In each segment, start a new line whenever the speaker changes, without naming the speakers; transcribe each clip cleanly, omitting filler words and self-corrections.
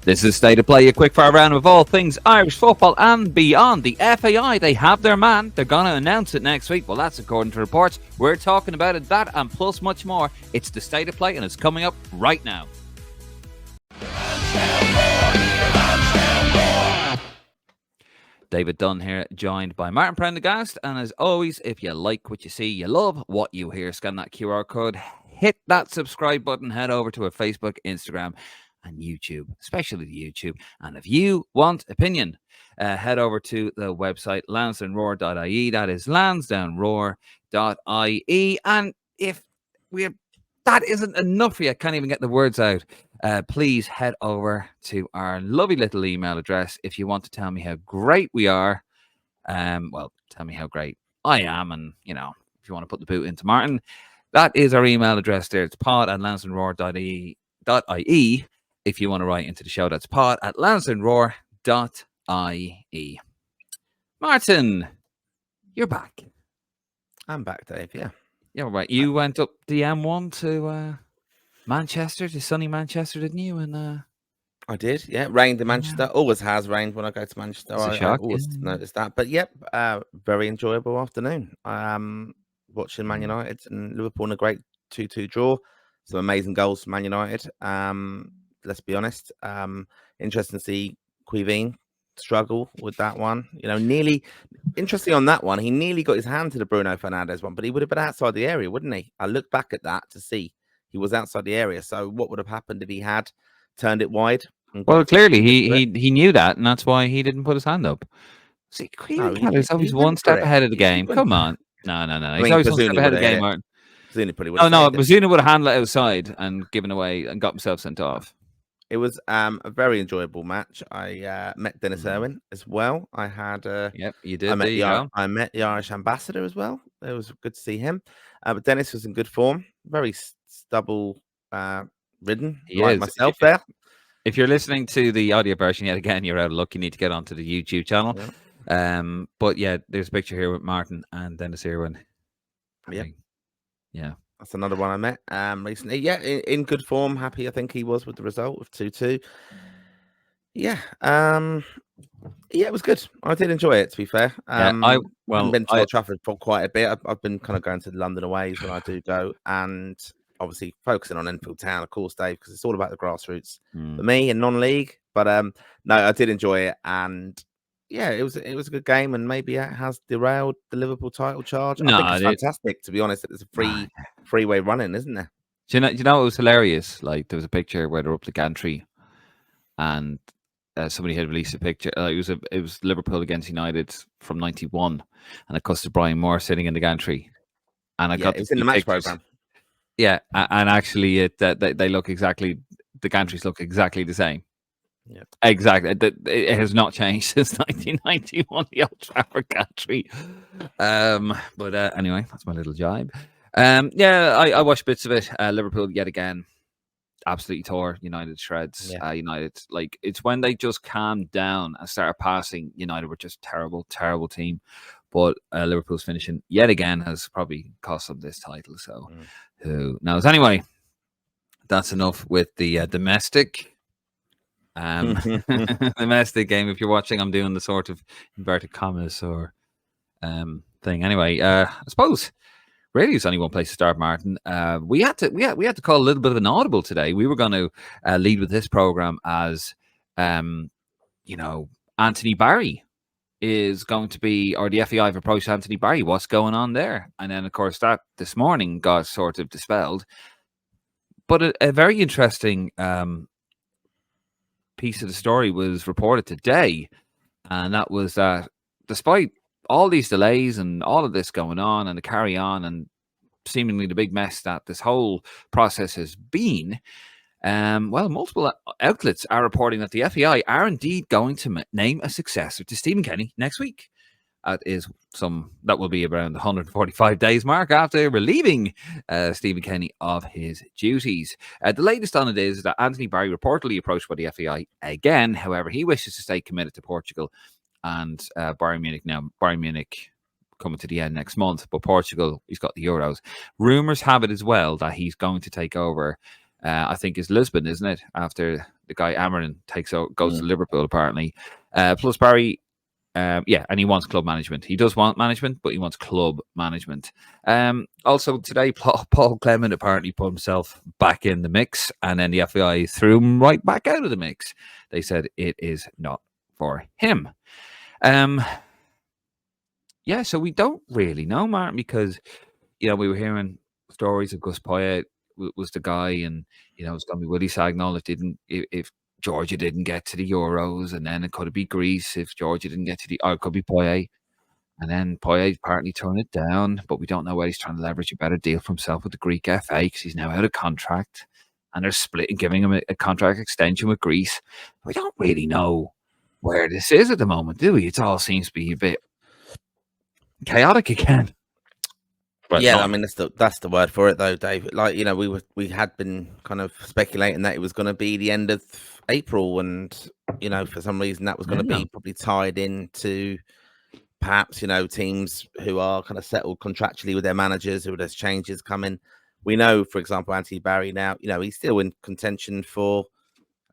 This is State of Play, a quick-fire round of all things Irish football and beyond. The FAI, they have their man. They're going to announce it next week. Well, that's according to reports. We're talking about it, that and plus much more. It's the State of Play, and it's coming up right now. David Dunn here, joined by Martin Prendergast. And as always, if you like what you see, you love what you hear, scan that QR code, hit that subscribe button, head over to our Facebook, Instagram, and YouTube, especially the YouTube. And if you want opinion, head over to the website lansdowneroar.ie. That is lansdowneroar.ie. And if that isn't enough for you, I can't even get the words out, please head over to our lovely little email address if you want to tell me how great we are. Well, tell me how great I am, and if you want to put the boot into Martin, that is our email address there. It's pod@lansdowneroar.ie. If you want to write into the show, that's pod@lansdowneroar.ie. Martin, you're back.
I'm back, Dave. Yeah,
right. You went up the M1 to Manchester, to sunny Manchester, didn't you? And
I did. Yeah, rained in Manchester. Always has rained when I go to Manchester. I always notice that. But yep, very enjoyable afternoon. Watching Man United and Liverpool in a great 2-2 draw. Some amazing goals from Man United. Let's be honest. Interesting to see Quiveen struggle with that one. Nearly interesting on that one. He nearly got his hand to the Bruno Fernandes one, but he would have been outside the area, wouldn't he? I looked back at that to see he was outside the area. So what would have happened if he had turned it wide?
Well, clearly he knew that, and that's why he didn't put his hand up. See, Quiveen is always one step ahead of the game. Come on. No. He's always one step ahead of the game, Martin. Bazuna would have handled it outside and given away and got himself sent off.
It was a very enjoyable match. I met Dennis Irwin as well. I had
you did.
I met the Irish ambassador as well. It was good to see him. But Dennis was in good form, very stubble ridden, like myself there.
If you're listening to the audio version yet again, you're out of luck. You need to get onto the YouTube channel. Yeah. But yeah, there's a picture here with Martin and Dennis Irwin. Yeah.
That's another one I met recently. Yeah, in good form. Happy, I think he was with the result of 2-2. Yeah. It was good. I did enjoy it, to be fair. I've been to Old Trafford for quite a bit. I've been kind of going to the London aways when I do go, and obviously focusing on Enfield Town, of course, Dave, because it's all about the grassroots for me and non-league. But no, I did enjoy it, and yeah, it was a good game, and maybe it has derailed the Liverpool title charge. I think it's fantastic, to be honest. It's a freeway running, isn't there?
Do you know it was hilarious? Like, there was a picture where they're up the gantry, and somebody had released a picture. It was Liverpool against United from '91, and it cost Brian Moore sitting in the gantry, and it was in the match program. Yeah, and actually, they look exactly. The gantries look exactly the same. Yeah, exactly. It has not changed since 1991. The Old Trafford gantry. But anyway, that's my little jibe. I watched bits of it. Liverpool yet again absolutely tore United shreds. United, like, it's when they just calmed down and started passing. United were just terrible team. But Liverpool's finishing yet again has probably cost them this title. So who knows? Anyway, that's enough with the domestic. Domestic game. If you're watching, I'm doing the sort of inverted commas or thing. Anyway, I suppose really it's only one place to start, Martin. We had to call a little bit of an audible today. We were going to lead with this program as Anthony Barry is going to be, or the FAI have approached Anthony Barry. What's going on there? And then, of course, that this morning got sort of dispelled. But a very interesting piece of the story was reported today, and that was that despite all these delays and all of this going on and the carry on and seemingly the big mess that this whole process has been, multiple outlets are reporting that the FAI are indeed going to name a successor to Stephen Kenny next week. That will be around the 145 days mark after relieving Stephen Kenny of his duties. The latest on it is that Anthony Barry reportedly approached by the FAI again. However, he wishes to stay committed to Portugal and Bayern Munich. Now, Bayern Munich coming to the end next month, but Portugal, he's got the Euros. Rumours have it as well that he's going to take over I think is Lisbon, isn't it? After the guy Amarin goes to Liverpool, apparently. Plus Barry, yeah, and he wants club management. He does want management, but he wants club management. Also today, Paul Clement apparently put himself back in the mix, and then the FAI threw him right back out of the mix. They said it is not for him. Yeah, so we don't really know, Martin, because we were hearing stories of Gus Poyet was the guy, and it's going to be Willie Sagnol if Georgia didn't get to the Euros, and then it could be Greece if Georgia didn't get to or it could be Poyet, and then Poyet apparently turned it down, but we don't know whether he's trying to leverage a better deal for himself with the Greek FA because he's now out of contract, and they're splitting, giving him a contract extension with Greece. We don't really know where this is at the moment, do we? It all seems to be a bit chaotic again.
Well, yeah, I mean that's the word for it, though, Dave. Like we had been kind of speculating that it was going to be the end of April, and for some reason that was going to be probably tied into perhaps teams who are kind of settled contractually with their managers, who there's changes coming. We know, for example, Anthony Barry now, he's still in contention for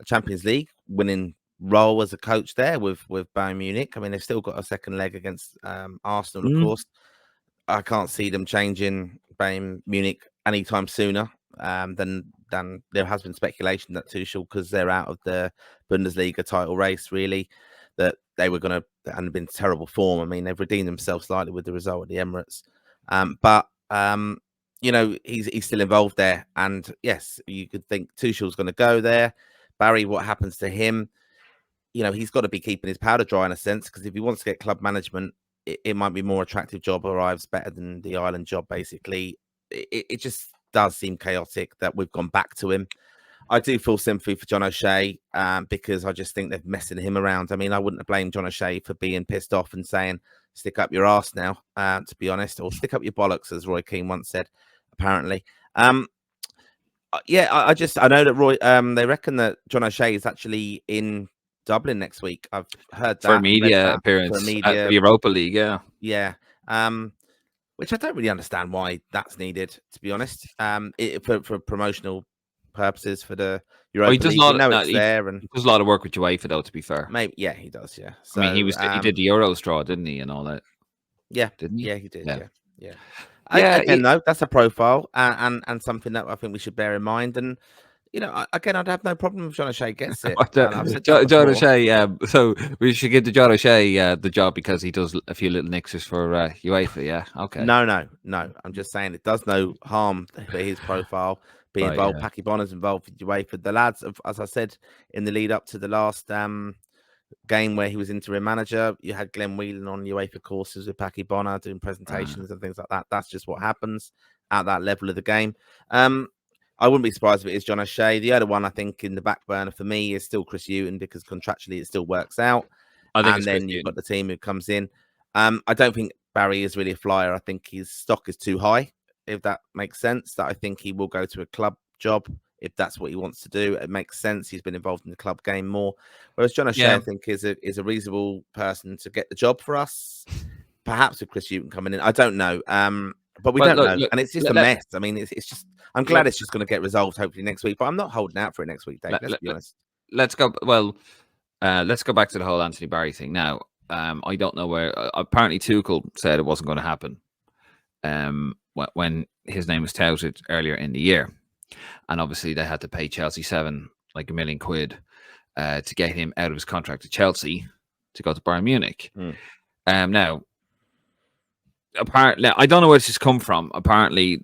a Champions League winning role as a coach there with Bayern Munich. I mean, they've still got a second leg against Arsenal, of course. I can't see them changing Bayern Munich anytime sooner than there has been speculation that Tuchel, because they're out of the Bundesliga title race, really, that they were going to, and been terrible form. I mean, they've redeemed themselves slightly with the result at the Emirates, but he's still involved there. And yes, you could think Tuchel's going to go there. Barry, what happens to him? He's got to be keeping his powder dry in a sense, because if he wants to get club management, it might be more attractive job, arrives better than the Ireland job. Basically, it just does seem chaotic that we've gone back to him. I do feel sympathy for John O'Shea because I just think they're messing him around. I mean, I wouldn't have blamed John O'Shea for being pissed off and saying, stick up your arse now, to be honest, or stick up your bollocks, as Roy Keane once said, apparently. Yeah, I know that Roy, they reckon that John O'Shea is actually in Dublin next week. I've heard that
for a media appearance at the Europa League.
Yeah. Which I don't really understand why that's needed, to be honest. For promotional purposes for the Europa League.
He does a lot of work with UEFA, though. To be fair,
maybe he does. Yeah.
So, I mean, he did the Euro straw, didn't he, and all that?
Yeah,
didn't he?
Yeah, he did. Yeah. Again, though, that's a profile and something that I think we should bear in mind. And again, I'd have no problem if John O'Shea gets it.
John O'Shea, so we should give John O'Shea the job because he does a few little nixers for UEFA. Yeah, okay.
No. I'm just saying it does no harm for his profile be involved. Paki Bonner's involved with UEFA. The lads, as I said in the lead up to the last game where he was interim manager, you had Glenn Whelan on UEFA courses with Paki Bonner doing presentations and things like that. That's just what happens at that level of the game. I wouldn't be surprised if it is John O'Shea. The other one, I think, in the back burner for me is still Chris Hughton, because contractually it still works out. And then you've got the team who comes in. I don't think Barry is really a flyer. I think his stock is too high, if that makes sense. That I think he will go to a club job if that's what he wants to do. It makes sense. He's been involved in the club game more. Whereas John O'Shea, I think, is a reasonable person to get the job for us. Perhaps with Chris Hughton coming in. I don't know. But we don't know. And it's just a mess. I mean, it's just, I'm glad it's just going to get resolved hopefully next week, but I'm not holding out for it next week, Dave. Let's be honest.
Let's go. Well, let's go back to the whole Anthony Barry thing now. I don't know where. Apparently, Tuchel said it wasn't going to happen when his name was touted earlier in the year, and obviously they had to pay Chelsea £1 million to get him out of his contract to Chelsea to go to Bayern Munich. Now, apparently, I don't know where this has come from. Apparently,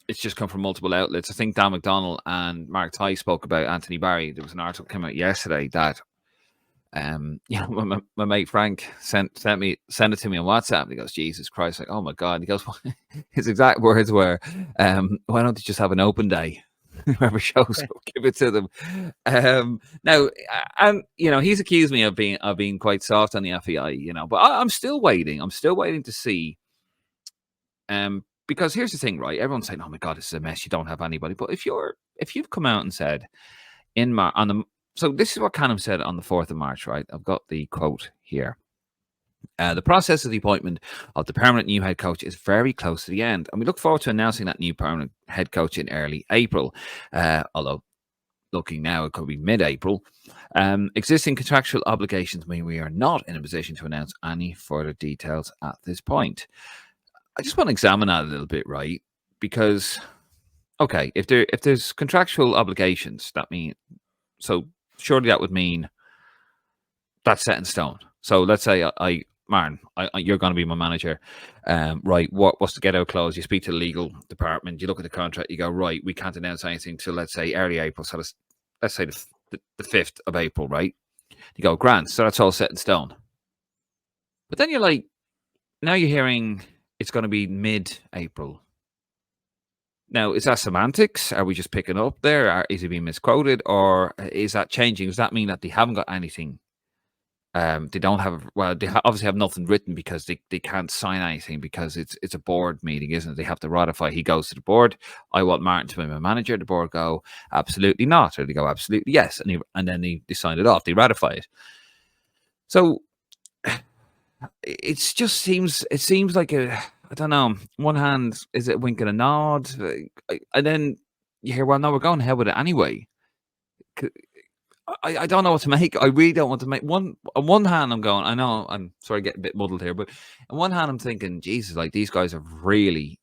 it's just come from multiple outlets. I think Dan McDonnell and Mark Tighe spoke about Anthony Barry. There was an article came out yesterday that my mate Frank sent it to me on WhatsApp. He goes, Jesus Christ, like, oh my God. And he goes, his exact words were, why don't they just have an open day? Whoever shows up, give it to them. Now, and he's accused me of being quite soft on the FEI, but I'm still waiting. I'm still waiting to see. Because here's the thing, right? Everyone's saying, "Oh my God, this is a mess. You don't have anybody." But if you've come out and said so this is what Canham said on the 4th of March, right? I've got the quote here. The process of the appointment of the permanent new head coach is very close to the end, and we look forward to announcing that new permanent head coach in early April. Although looking now, it could be mid-April. Existing contractual obligations mean we are not in a position to announce any further details at this point. I just want to examine that a little bit, right? Because, okay, if there's contractual obligations, that mean so surely that would mean that's set in stone. So let's say Martin, you're going to be my manager, right? What's the get out clause? You speak to the legal department, you look at the contract, you go, right, we can't announce anything till let's say early April. So let's say the 5th of April, right? You go, grand. So that's all set in stone. But then you're like, now you're hearing it's going to be mid-April. Now, is that semantics? Are we just picking up there? Is it being misquoted, or is that changing? Does that mean that they haven't got anything? They don't have, well, they obviously have nothing written because they can't sign anything because it's a board meeting, isn't it? They have to ratify. He goes to the board. I want Martin to be my manager. The board go, absolutely not. Or they go, absolutely yes. And then they sign it off. They ratify it. So it seems like I don't know. On one hand, is it a wink and a nod? And then you hear, well, no, we're going ahead with it anyway. I don't know what to make. I really don't want to make one. On one hand, I'm going, I know, I'm sorry, getting a bit muddled here, but on one hand, I'm thinking, Jesus, like these guys have really,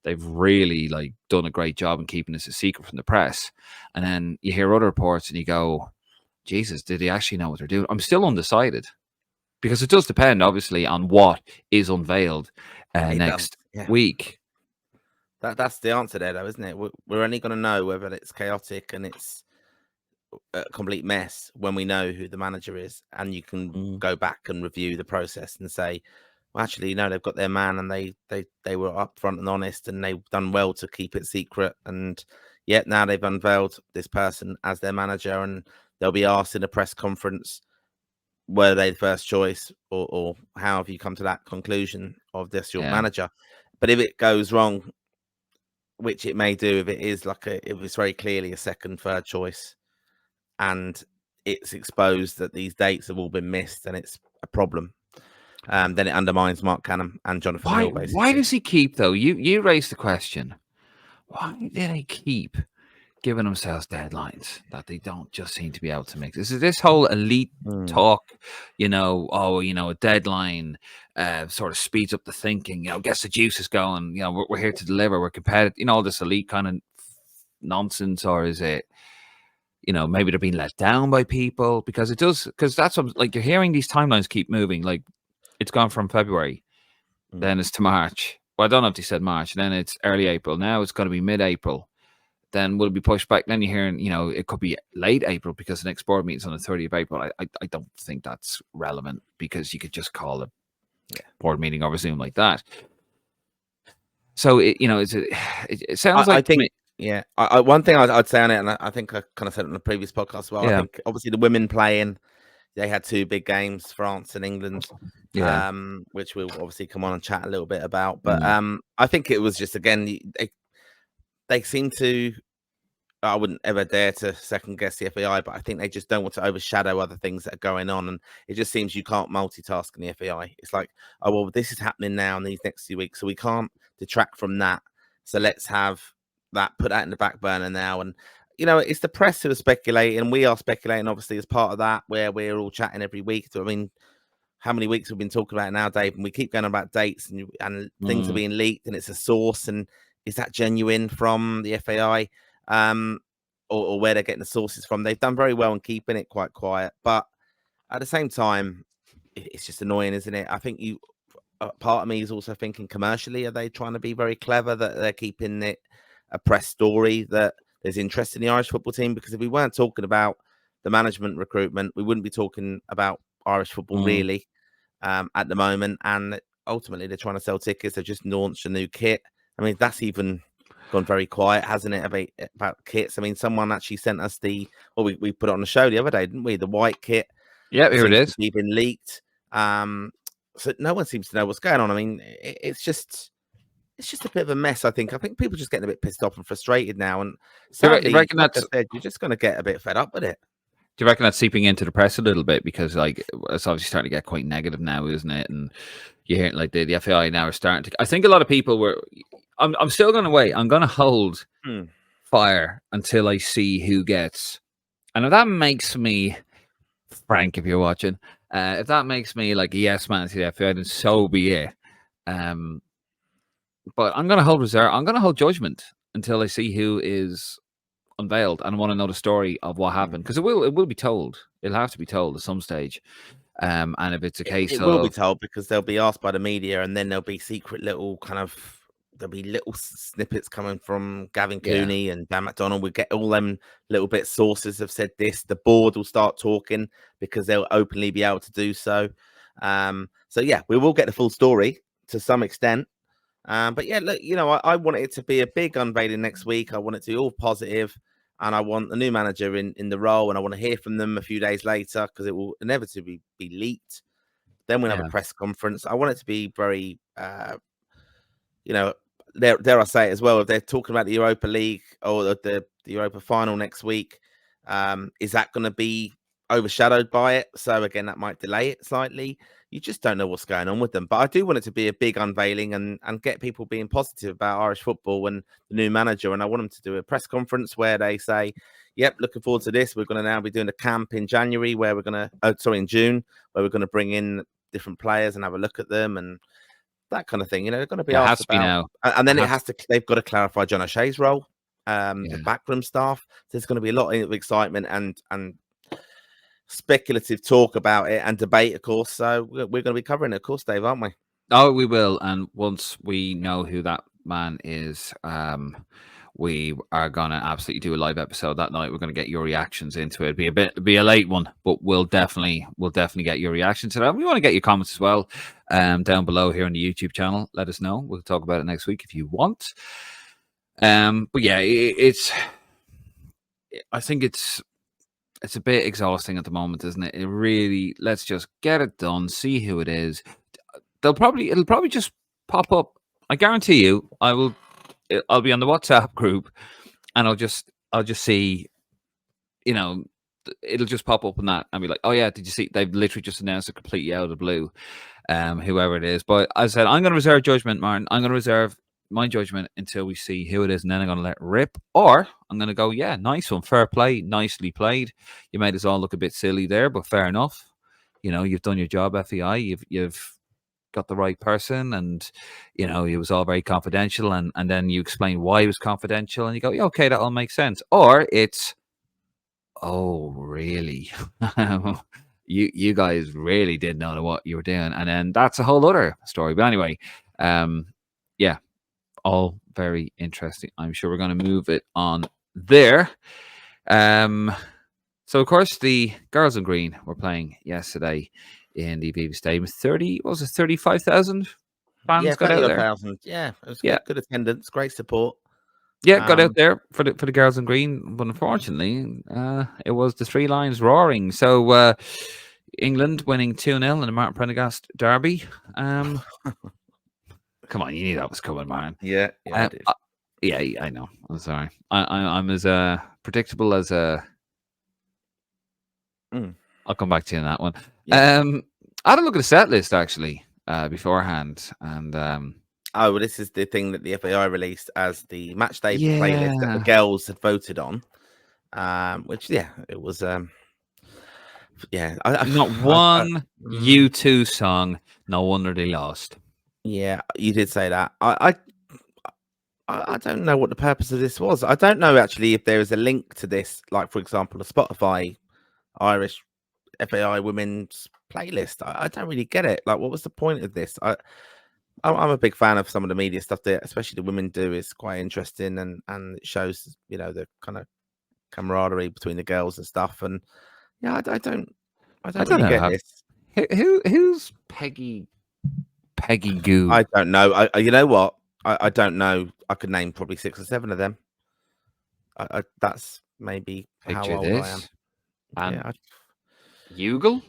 they've really like done a great job in keeping this a secret from the press. And then you hear other reports and you go, Jesus, did they actually know what they're doing? I'm still undecided because it does depend, obviously, on what is unveiled next week.
That's the answer there, though, isn't it? We're only going to know whether it's chaotic and it's a complete mess when we know who the manager is, and you can go back and review the process and say, well, actually, they've got their man, and they were upfront and honest, and they've done well to keep it secret, and yet now they've unveiled this person as their manager, and they'll be asked in a press conference, were they the first choice, or how have you come to that conclusion of this your manager? But if it goes wrong, which it may do, if it is it was very clearly a second, third choice, and it's exposed that these dates have all been missed and it's a problem, then it undermines Mark Canham and Jonathan Hill, basically.
Why does he keep, though? You raised the question. Why do they keep giving themselves deadlines that they don't just seem to be able to make? This whole elite talk, a deadline sort of speeds up the thinking, gets the juices going, we're here to deliver, we're competitive, all this elite kind of nonsense, or is it, maybe they're being let down by people? Because that's what, like, you're hearing these timelines keep moving. Like, it's gone from February, then it's to March. Well, I don't know if they said March, then it's early April. Now it's going to be mid-April. Then will it be pushed back? Then you're hearing, it could be late April because the next board meeting's on the 30th of April. I don't think that's relevant because you could just call a board meeting over Zoom like that. So, it sounds like,
I think, yeah. One thing I'd say on it, and I think I kind of said it on the previous podcast as well. I think obviously the women playing, they had two big games, France and England, which we'll obviously come on and chat a little bit about. But I think it was just, again, they seem to, I wouldn't ever dare to second guess the FAI, but I think they just don't want to overshadow other things that are going on. And it just seems you can't multitask in the FAI. It's like, oh, well, this is happening now in these next few weeks, so we can't detract from that. So let's have that, put that in the back burner now. And, it's the press who are speculating. We are speculating, obviously, as part of that, where we're all chatting every week. So, I mean, how many weeks we've been talking about it now, Dave? And we keep going on about dates and things are being leaked, and it's a source. And is that genuine from the FAI? Or where they're getting the sources from? They've done very well in keeping it quite quiet. But at the same time, it's just annoying, isn't it? I think part of me is also thinking commercially, are they trying to be very clever that they're keeping it a press story that there's interest in the Irish football team? Because if we weren't talking about the management recruitment, we wouldn't be talking about Irish football really at the moment. And ultimately, they're trying to sell tickets. They've just launched a new kit. I mean, that's even gone very quiet, hasn't it, about kits? I mean, someone actually sent us we put it on the show the other day, didn't we? The white kit.
Yeah, here it is.
It's been leaked. So no one seems to know what's going on. I mean, it's just a bit of a mess. I think people are just getting a bit pissed off and frustrated now. And sadly, like I said, you're just going to get a bit fed up with it.
Do you reckon that's seeping into the press a little bit because like it's obviously starting to get quite negative now, isn't it? And you hear like the FAI now are starting to. I think a lot of people were. I'm still going to wait. I'm going to hold fire until I see who gets. And if that makes me, Frank, if you're watching, if that makes me like a yes man to the FAI, then so be it. But I'm going to hold reserve. I'm going to hold judgment until I see who is unveiled, and I want to know the story of what happened because it will be told. It'll have to be told at some stage. And if it's a case
it will be
of
told because they'll be asked by the media, and then there'll be secret little kind of there'll be little snippets coming from Gavin Cooney and Dan McDonald. We get all them little bit sources have said this. The board will start talking because they'll openly be able to do so. So yeah, we will get the full story to some extent. But yeah, look, I want it to be a big unveiling next week. I want it to be all positive, and I want the new manager in the role, and I want to hear from them a few days later because it will inevitably be leaked. Then we'll have a press conference. I want it to be very, dare I say it as well, if they're talking about the Europa League or the Europa final next week, is that going to be overshadowed by it? So again, that might delay it slightly. You just don't know what's going on with them. But I do want it to be a big unveiling and get people being positive about Irish football and the new manager. And I want them to do a press conference where they say, yep, looking forward to this. We're going to now be doing a camp in January where we're going to, in June, where we're going to bring in different players and have a look at them and that kind of thing. They're going to be asked about. And then they've got to clarify John O'Shea's role, the backroom staff. There's going to be a lot of excitement and speculative talk about it and debate, of course. So we're going to be covering it, of course, Dave, aren't we?
Oh, we will. And once we know who that man is, we are gonna absolutely do a live episode that night. We're gonna get your reactions into it. Be a late one, but we'll definitely get your reaction to that. We want to get your comments as well, down below here on the YouTube channel. Let us know. We'll talk about it next week if you want. But yeah, I think it's a bit exhausting at the moment, isn't it? It really, let's just get it done, see who it is. It'll probably just pop up. I guarantee you, I'll be on the WhatsApp group and I'll just see, it'll just pop up on that and be like, oh yeah, did you see? They've literally just announced it completely out of the blue, whoever it is. But as I said, I'm going to reserve judgment, Martin. I'm going to reserve my judgment until we see who it is, and then I'm going to let it rip. Or I'm going to go, yeah, nice one, fair play, nicely played. You made us all look a bit silly there, but fair enough. You've done your job, FEI. You've got the right person, and it was all very confidential, and then you explain why it was confidential, and you go, yeah, okay, that all makes sense. Or it's, oh really? you guys really did know what you were doing, and then that's a whole other story. But anyway, yeah, all very interesting. I'm sure we're going to move it on there. So of course the girls in green were playing yesterday in the Aviva Stadium. 35,000 fans got out there.
30,000. Yeah, it was good attendance, great support.
Yeah, got out there for the girls in green, but unfortunately, it was the three lions roaring. So England winning 2-0 in the Martin Prendergast derby. Come on, you knew that was coming, man.
Yeah, I did.
Yeah, I know. I'm sorry. I'm as predictable as I'll come back to you on that one. Yeah. I had a look at the set list actually beforehand, and
well, this is the thing that the FAI released as the match day playlist that the girls had voted on. Which it was
not one U2 song. No wonder they lost.
Yeah, you did say that. I don't know what the purpose of this was. I don't know actually if there is a link to this, like for example, a Spotify Irish FAI women's playlist. I don't really get it. Like, what was the point of this? I'm a big fan of some of the media stuff that especially the women do. Is quite interesting and it shows the kind of camaraderie between the girls and stuff. And yeah, I don't really get this.
Who's Peggy Goo?
I don't know. You know what? I don't know. I could name probably 6 or 7 of them. That's maybe
Picture
how old
this.
I am.
And Ugle?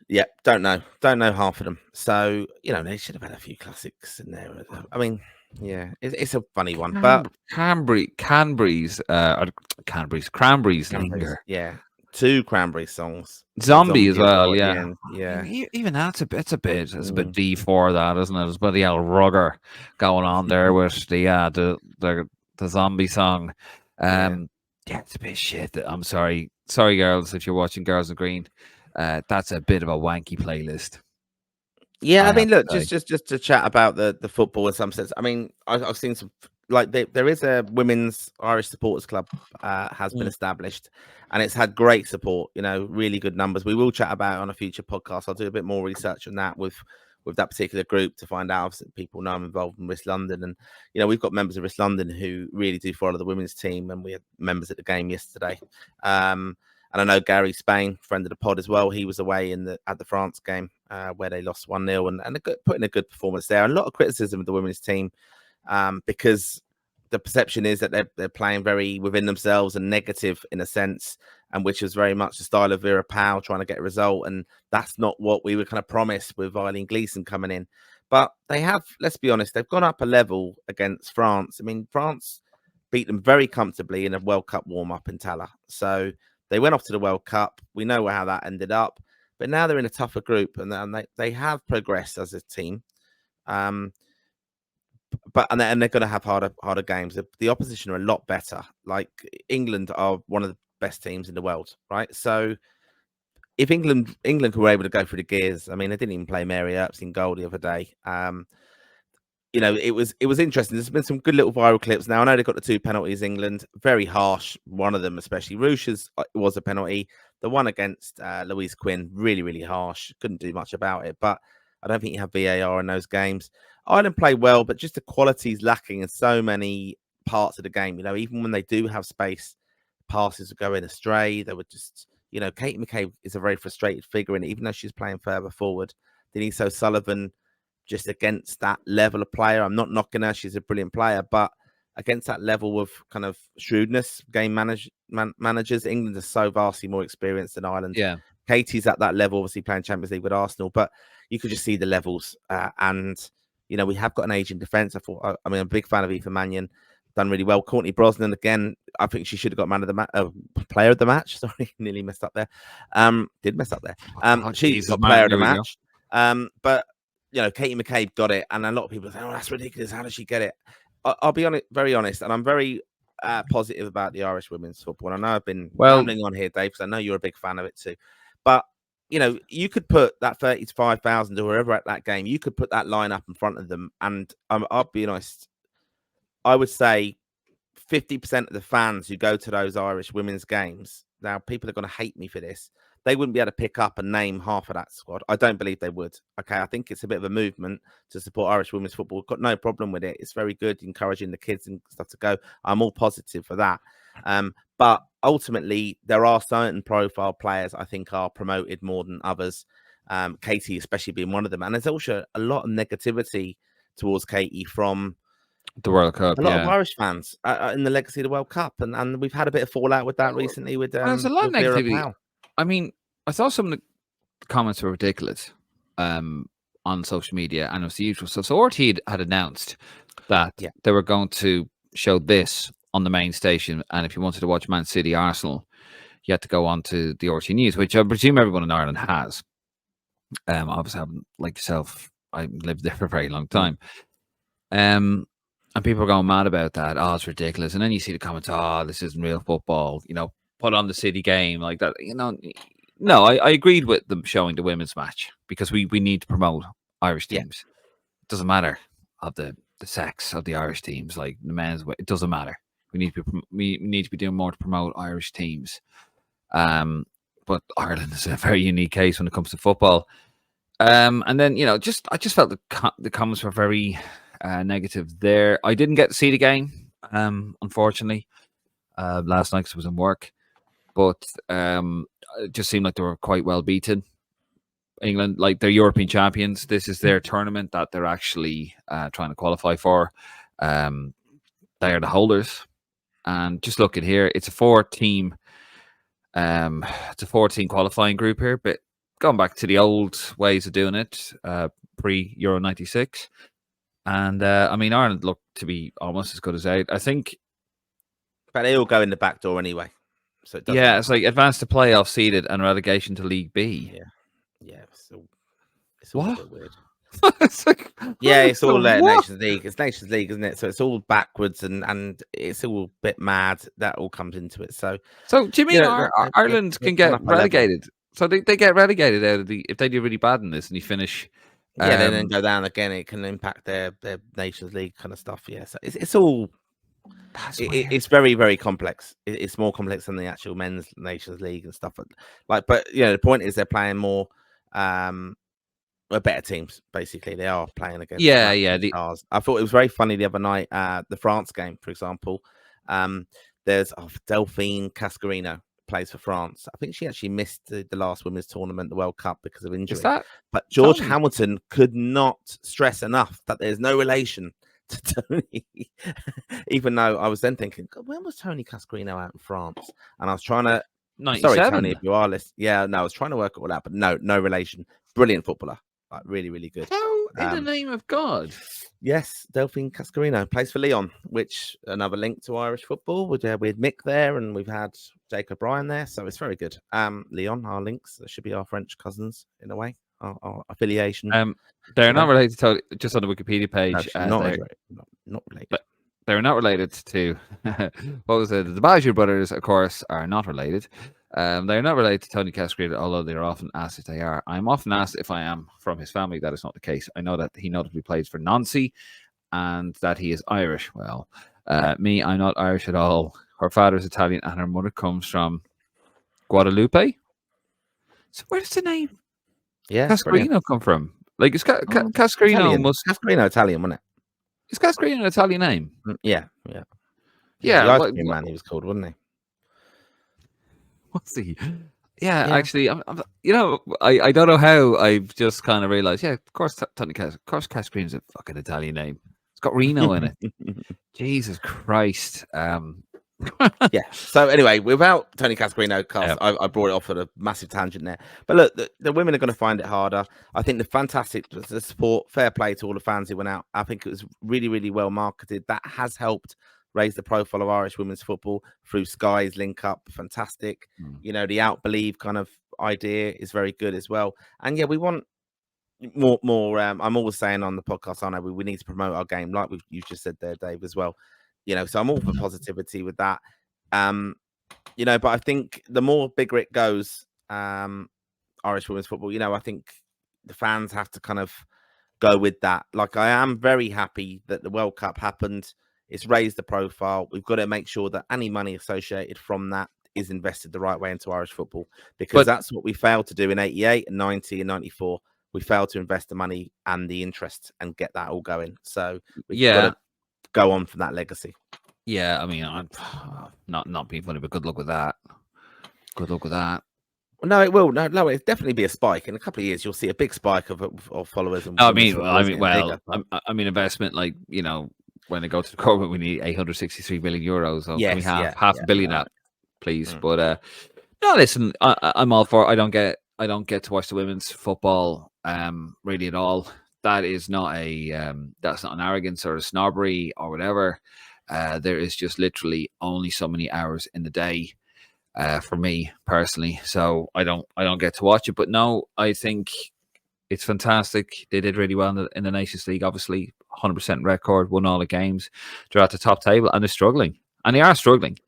Yeah, don't know half of them. So they should have had a few classics in there. I mean, yeah, it's a funny one, but
Cranberries linger.
Yeah, 2 Cranberry songs.
Zombie as well,
at the
yeah.
end.
I
Yeah.
mean, even that's a bit D4 that, isn't it? There's bloody hell rugger going on there with the zombie song.
Yeah.
Yeah, it's a bit shit. I'm sorry, girls, if you're watching Girls in Green. That's a bit of a wanky playlist.
Yeah,
I
I mean,
have
look,
to say.
just to chat about the football in some sense. I mean, I've seen some like there is a women's Irish supporters club has been established, and it's had great support. You know, really good numbers. We will chat about it on a future podcast. I'll do a bit more research on that with that particular group to find out if people know I'm involved in West London, and you know, we've got members of West London who really do follow the women's team, and we had members at the game yesterday. And I know Gary Spain, friend of the pod as well. He was away at the France game where they lost 1-0 and put in a good performance there. And a lot of criticism of the women's team because the perception is that they're playing very within themselves and negative in a sense, and which is very much the style of Vera Pauw trying to get a result. And that's not what we were kind of promised with Eileen Gleeson coming in. But they have, let's be honest, they've gone up a level against France. I mean, France beat them very comfortably in a World Cup warm-up in Tala. So they went off to the World Cup. We know how that ended up, but now they're in a tougher group, and they have progressed as a team. But they're going to have harder games. The opposition are a lot better. Like England are one of the best teams in the world, right? So if England were able to go through the gears, I mean, they didn't even play Mary Earps in goal the other day. You know, it was interesting. There's been some good little viral clips. Now I know they've got the 2 penalties. England very harsh. One of them, especially Rush's, was a penalty. The one against Louise Quinn, really harsh. Couldn't do much about it. But I don't think you have VAR in those games. Ireland play well, but just the quality is lacking in so many parts of the game. You know, even when they do have space, passes are going astray. They would just, you know, Katie McCabe is a very frustrated figure, and even though she's playing further forward, Denise O'Sullivan, just against that level of player. I'm not knocking her; she's a brilliant player, but against that level of kind of shrewdness, managers, England are so vastly more experienced than Ireland.
Yeah.
Katie's at that level, obviously playing Champions League with Arsenal, but you could just see the levels. And you know, we have got an age in defence. I mean, I'm a big fan of Aoife Mannion. Done really well. Courtney Brosnan again. I think she should have got player of the match. Sorry, nearly messed up there. Did mess up there. She's got player of the match. But you know, Katie McCabe got it, and a lot of people say, "Oh, that's ridiculous. How does she get it?" I'll be very honest, and I'm very positive about the Irish women's football. And I know I've been rambling on here, Dave, because I know you're a big fan of it too. But you know, you could put that 35,000 or wherever at that game, you could put that line up in front of them, and I'll be honest, I would say 50% of the fans who go to those Irish women's games, now people are going to hate me for this, they wouldn't be able to pick up and name half of that squad. I don't believe they would. Okay, I think it's a bit of a movement to support Irish women's football. Got no problem with it. It's very good, encouraging the kids and stuff to go. I'm all positive for that. But ultimately, there are certain profile players I think are promoted more than others. Katie, especially being one of them. And there's also a lot of negativity towards Katie from
the World Cup,
a lot of Irish fans in the legacy of the World Cup, and we've had a bit of fallout with that recently with
there's a lot of negativity.
Pauw.
I mean, I saw some of the comments were ridiculous on social media, and it was the usual. So RT had announced that they were going to show this on the main station, and if you wanted to watch Man City Arsenal, you had to go on to the RT News, which I presume everyone in Ireland has. Obviously, I haven't, like yourself, I lived there for a very long time. And people are going mad about that. Oh, it's ridiculous. And then you see the comments, oh, this isn't real football. You know, put on the City game like that. You know, no, I agreed with them showing the women's match because we need to promote Irish teams. It doesn't matter of the sex of the Irish teams, like the men's. It doesn't matter. We need to be doing more to promote Irish teams. But Ireland is a very unique case when it comes to football. And then, you know, I just felt the comments were very negative there. I didn't get to see the game, unfortunately, last night because I was in work. But it just seemed like they were quite well beaten. England, like they're European champions. This is their tournament that they're actually trying to qualify for. They are the holders. And just looking here, it's a 4-team qualifying group here, but going back to the old ways of doing it, pre-Euro 96. And, I mean, Ireland looked to be almost as good as out. I think...
But they all go in the back door anyway. so it doesn't
Yeah,
matter.
it's like advance to playoff seeded and relegation to League B.
Yeah, it's all a
What?
bit weird.
It's like,
Yeah, it's all
what?
Nations League. It's Nations League, isn't it? So it's all backwards and it's all a bit mad. That all comes into it. So
So do you mean
they've
Ireland can
gone
get
up a level.
relegated? So they get relegated out of the if they do really bad in this and you finish.
Yeah, they then go down again. It can impact their Nations League kind of stuff. Yeah, so it's all
That's weird.
it's very, very complex. It's more complex than the actual men's Nations League and stuff. But the point is they're playing more better teams. Basically, they are playing against some
Yeah.
stars. I thought it was very funny the other night. The France game, for example. There's Delphine Cascarino plays for France. I think she actually missed the last women's tournament, the World Cup, because of
Is
injury.
that
But George
Tony?
Hamilton could not stress enough that there's no relation to Tony. Even though I was then thinking, God, when was Tony Cascarino out in France? And I was trying to. Sorry,
97.
Tony, if you are listening. Yeah, no, I was trying to work it all out, but no relation. Brilliant footballer, like really, really good.
How in the name of God?
Yes, Delphine Cascarino plays for Lyon, which another link to Irish football. We had Mick there, and we've had Jacob Bryan there, so it's very good. Lyon, our links, that should be our French cousins in a way, our affiliation.
They're not related to, just on the Wikipedia page.
No, not related.
But they're not related to what was it? The Baggio brothers, of course, are not related. They're not related to Tony Cascarino, although they are often asked if they are. I'm often asked if I am from his family. That is not the case. I know that he notably plays for Nancy and that he is Irish. Well, me, I'm not Irish at all. Her father is Italian and her mother comes from Guadalupe. So where does the name Cascarino come from? Like, is Cascarino
Cascarino Italian, wasn't it?
Is Cascarino an Italian name?
Yeah.
The
ice cream man, he was called, wasn't he?
What's he? Yeah, actually, I'm I don't know how I've just kind of realized. Yeah, of course, Cascarino's a fucking Italian name. It's got Reno in it. Jesus Christ.
Yeah. So anyway, without Tony Cascarino, I brought it off at a massive tangent there. But look, the women are going to find it harder. I think the support, fair play to all the fans who went out. I think it was really, really well marketed. That has helped raise the profile of Irish women's football through Sky's link up. Fantastic. The Out Believe kind of idea is very good as well. And yeah, we want more. I'm always saying on the podcast, I know we need to promote our game, like you've just said there, Dave, as well. So I'm all for positivity with that. But I think the more bigger it goes, Irish women's football, I think the fans have to kind of go with that. Like, I am very happy that the World Cup happened. It's raised the profile. We've got to make sure that any money associated from that is invested the right way into Irish football, because that's what we failed to do in 88 and 90 and 94. We failed to invest the money and the interest and get that all going. So we've got to go on from that legacy.
Yeah, I mean, I'm not being funny, but good luck with that. Good luck with that.
Well, no, it will. No, it'll definitely be a spike. In a couple of years, you'll see a big spike of followers. And
investment, like, when they go to the corporate, we need 863 million euros. So can we have half a billion that, please? But no, listen, I'm all for. I don't get to watch the women's football really at all. That is not that's not an arrogance or a snobbery or whatever. There is just literally only so many hours in the day for me personally, so I don't get to watch it. But no, I think it's fantastic. They did really well in the Nations League. Obviously, 100% record, won all the games. They're at the top table and they're struggling, and they are struggling.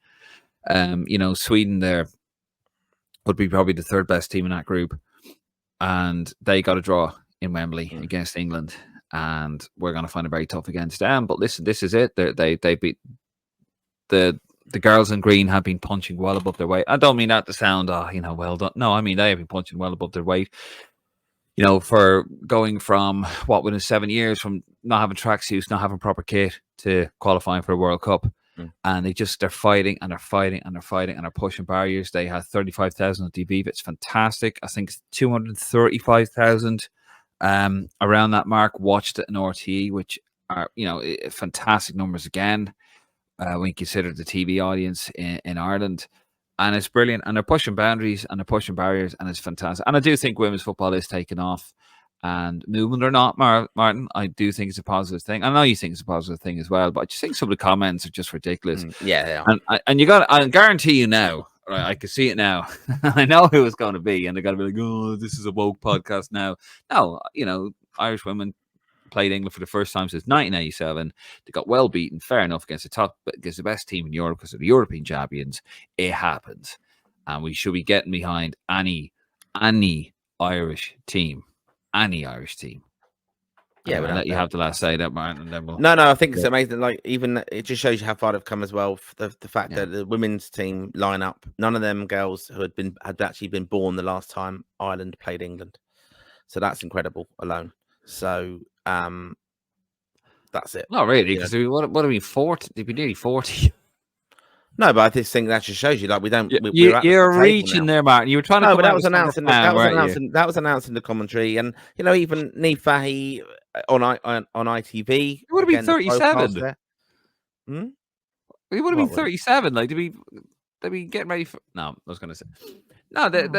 Sweden there would be probably the third best team in that group, and they got a draw in Wembley against England. And we're going to find it very tough against them. But listen, this is it. They beat the girls in green have been punching well above their weight. I don't mean that to sound, well done. No, I mean they have been punching well above their weight. For going from within 7 years from not having tracksuits, not having proper kit to qualifying for a World Cup. And they're fighting and they're fighting and they're fighting and they're pushing barriers. They had 35,000 on DB. It's fantastic. I think it's 235,000 around that mark watched it in RTE, which are fantastic numbers again when you consider the TV audience in Ireland. And it's brilliant, and they're pushing boundaries and they're pushing barriers, and it's fantastic. And I do think women's football is taking off, and movement or not, Martin, I do think it's a positive thing. I know you think it's a positive thing as well, but I just think some of the comments are just ridiculous.
Yeah, they are.
And I guarantee you now, right, I can see it now. I know who it's going to be, and they're going to be like, "Oh, this is a woke podcast now." No, Irish women played England for the first time since 1987. They got well beaten, fair enough, against the best team in Europe because of the European champions. It happens, and we should be getting behind any Irish team,
Yeah,
I'll let you have the last say that, Martin, and then we'll.
No, I think it's amazing. Like, even it just shows you how far they've come as well. The fact that the women's team lineup, none of them girls who had actually been born the last time Ireland played England. So that's incredible alone. So that's it.
Not really, because what are we 40? They'd be nearly 40.
No, but I just think that just shows you, like, we don't.
You're reaching there, Martin. You were trying to.
No,
come
but
out
that was announced. That was announced in the commentary, and even Niamh Fahey on ITV.
It would have been 37.
Hmm?
It would have been 37. Like, they'd be getting ready for. No, I was going to say. No, that's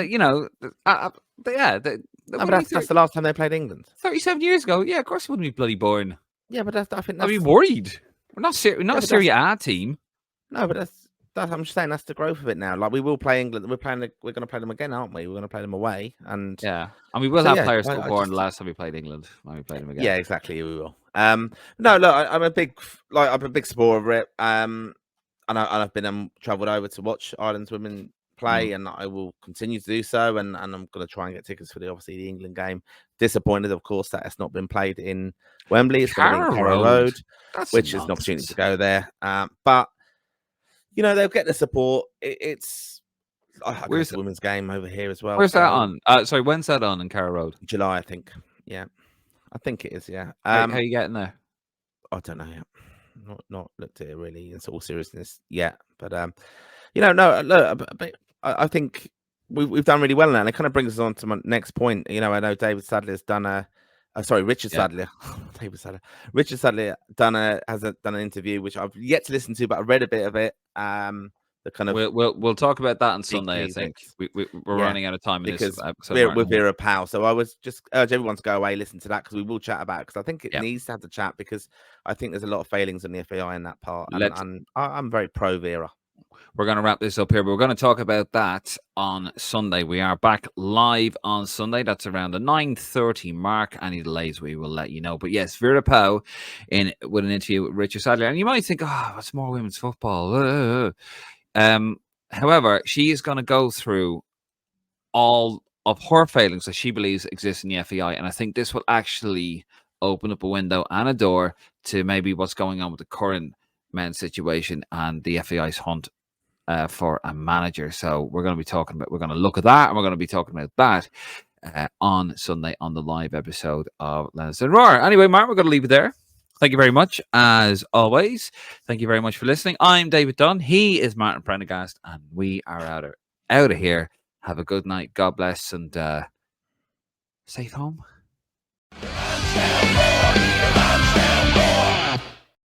the last time they played England.
37 years ago. Yeah, of course it wouldn't be bloody boring.
Yeah, but I think
I'd be worried. We're not a Serie A team.
No, but that's I'm just saying that's the growth of it now. Like, we will play England. We're going to play them again, aren't we? We're going to play them away, and
we will have players still born the last time we played England when we played them again.
Yeah, exactly. We will. No, look, I'm a big supporter of it. And I've been travelled over to watch Ireland's women play, and I will continue to do so. And I'm going to try and get tickets for the England game. Disappointed, of course, that it's not been played in Wembley. It's going to be in Carrow Road, which is an opportunity to go there. But they'll get the support. Where's the women's game over here as well?
Where's that on? Sorry, when's that on in Carrow Road?
July, I think. Yeah, I think it is. Yeah.
How are you getting there?
I don't know yet. Not looked at it really in all seriousness yet. But no. Look, I think we've done really well now, and it kind of brings us on to my next point. I know David Sadler's done Richard Sadler. David Sadler. Richard Sadler has done an interview which I've yet to listen to, but I read a bit of it. The kind of
we'll talk about that on Sunday. I think we're running out of time in this episode.
We're with Vera Powell, so I was just urge everyone to go away, listen to that, because we will chat about it, because I think it needs to have the chat, because I think there's a lot of failings on the FAI in that part, and I'm very pro Vera.
We're going to wrap this up here, but we're going to talk about that on Sunday. We are back live on Sunday. That's around the 9:30 mark. Any delays, we will let you know. But yes, Vera Powell with an interview with Richard Sadler. And you might think, it's more women's football. However, she is going to go through all of her failings that she believes exist in the FAI. And I think this will actually open up a window and a door to maybe what's going on with the current men's situation and the FAI's hunt for a manager. So we're going to look at that, and we're going to be talking about that on Sunday on the live episode of Lennox and Roar. Anyway, Mark, we're going to leave it there. Thank you very much, as always. Thank you very much for listening. I'm David Dunn. He is Martin Prendergast, and we are out of here. Have a good night. God bless, and safe home.